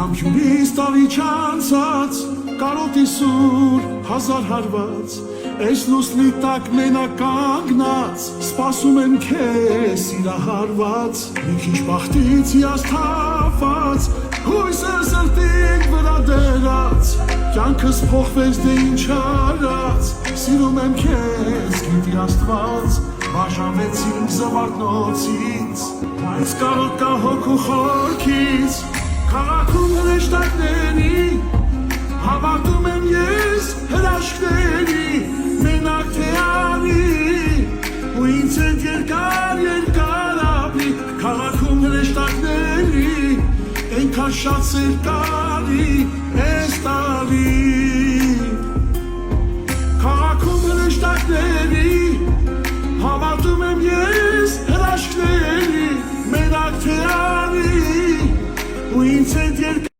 Համբյուրից տարի չանցած կարոտի սուր հազար հարված Այս լուսնի տակ մենակ կանգնած սպասում եմ քեզ սիրահարված Մի քիչ բախտից հիասթափված հույսը սրտին վրա դրած Կյանքս փոխվեց դե ինչ արած Սիրում եմ քեզ գիտի Աստված Բաժանվեցինք զվարթնոցից Բայց կարոտ կա հոգու խորքից Քաղաքում հրեշտակների Հավատում եմ ես հրաշքների Մենակ թե անի Ու ինձ հետ երկար ապրի Քաղաքում հրեշտակների Ենքան շատ սեր կարի Ես տարի Քաղաքում հրեշտակների Հավատում եմ ես հրաշքների Մենակ թե անի Ու ինձ հետ